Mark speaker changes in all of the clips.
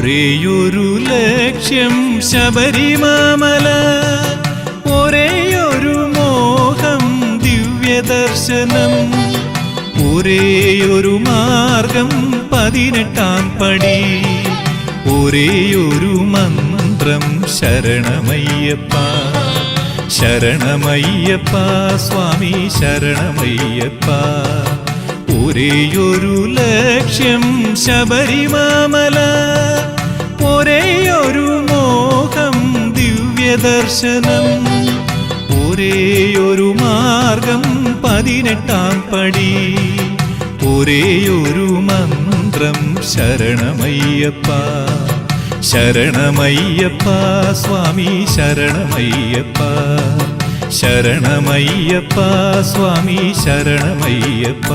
Speaker 1: ഒരേയൊരു ലക്ഷ്യം ശബരിമല, ഒരേയൊരു മോഹം ദിവ്യദർശനം, ഒരേയൊരു മാർഗം 18-ാം പടി, ഒരേയൊരു മന്ത്രം ശരണമയ്യപ്പ ശരണമയ്യപ്പ സ്വാമി ശരണമയ്യപ്പ. ഒരേയൊരു ലക്ഷ്യം ശബരിമല, ഒരേയൊരു മോഹം ദിവ്യദർശനം, ഒരേയൊരു മാർഗം 18-ാം പടി, ഒരേയൊരു മന്ത്രം ശരണമയ്യപ്പ ശരണമയ്യപ്പ സ്വാമി ശരണമയ്യപ്പ ശരണമയ്യപ്പ സ്വാമി ശരണമയ്യപ്പ.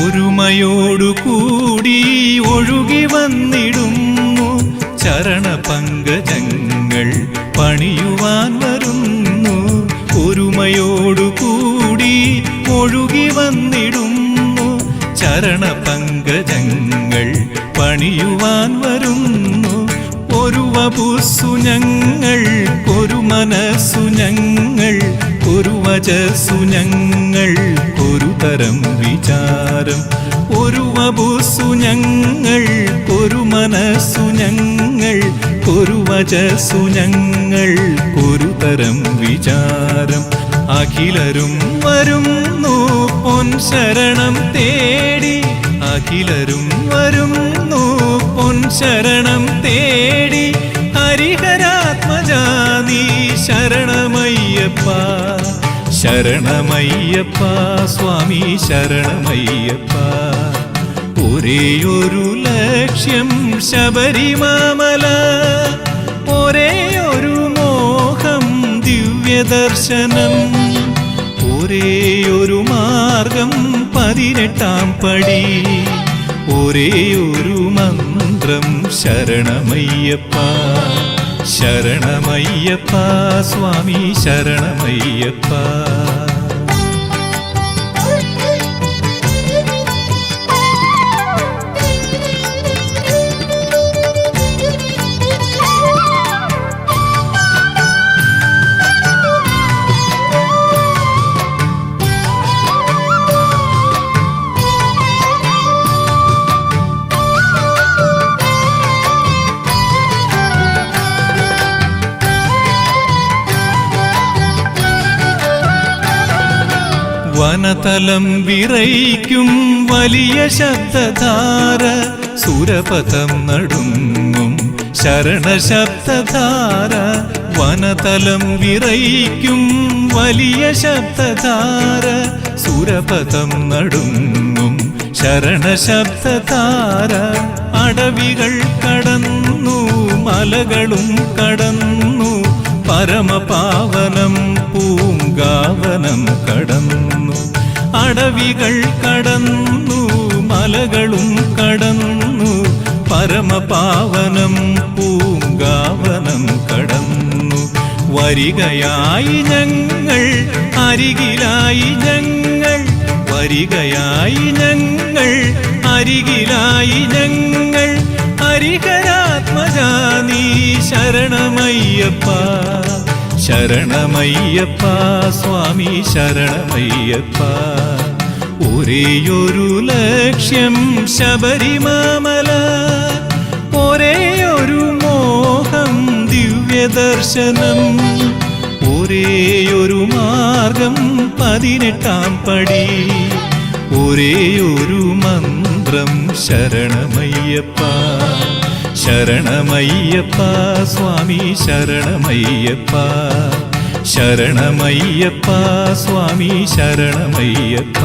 Speaker 1: ഒരുമയോടുകൂടി ഒഴുകി വന്നിടുന്നു ചരണപങ്കജങ്ങൾ പണിയുവാൻ വരുന്നു. ഒരുമയോടുകൂടി ഒഴുകി വന്നിടുന്നു ചരണപങ്കജങ്ങൾ പണിയുവാൻ വരുന്നു. ഒരു വപുസ്സു ഞങ്ങൾ, ഒരു മനസ്സു ഞങ്ങൾ, ഒരു വചസ്സു ഞങ്ങൾ, ഒരു തരം വിചാരം. ഒരു വപുസ്സു ഞങ്ങൾ, ഒരു മനസ്സു ഞങ്ങൾ, ഒരു വചസ്സു ഞങ്ങൾ, ഒരു തരം വിചാരം. അഖിലരും വരുന്നു പൊൻ ശരണം തേടി, അഖിലരും വരുന്നു പൊൻ ശരണം തേടി. ഹരിഹരാത്മജാ നീ ശരണമയ്യപ്പ ശരണമയ്യപ്പ സ്വാമി ശരണമയ്യപ്പ. ഒരേയൊരു ലക്ഷ്യം ശബരിമല, ഒരേയൊരു മോഹം ദിവ്യദർശനം, ഒരേയൊരു മാർഗം 18-ാം പടി, ഒരേയൊരു മന്ത്രം ശരണമയ്യപ്പ ശരണമയ്യപ്പ സ്വാമി ശരണമയ്യപ്പ. വനതലം വിറയ്ക്കും വലിയ ശബ്ദധാര, സുരപഥം നടുങ്ങും ശരണശബ്ദധാര. വനതലം വിറയ്ക്കും വലിയ ശബ്ദധാര, സുരപഥം നടുങ്ങും ശരണശബ്ദധാര. അടവികൾ കടന്നു മലകളും കടന്നു, പരമപാവനം പൂങ്കാവനം കടന്നു. അടവികൾ കടന്നു മലകളും കടന്നു, പരമപാവനം പൂങ്കാവനം കടന്നു. വരികയായി ഞങ്ങൾ അരികിലായി ഞങ്ങൾ, വരികയായി ഞങ്ങൾ അരികിലായി ഞങ്ങൾ. ഹരിഹരാത്മജാ നീ ശരണമയ്യപ്പ ശരണമയ്യപ്പ സ്വാമി ശരണമയ്യപ്പ. ഒരേയൊരു ലക്ഷ്യം ശബരിമല, ഒരേയൊരു മോഹം ദിവ്യദർശനം, ഒരേയൊരു മാർഗം 18-ാം പടി, ഒരേയൊരു മന്ത്രം ശരണമയ്യപ്പ ശരണമയ്യപ്പ സ്വാമി ശരണമയ്യപ്പ ശരണമയ്യപ്പ സ്വാമി ശരണമയ്യപ്പ.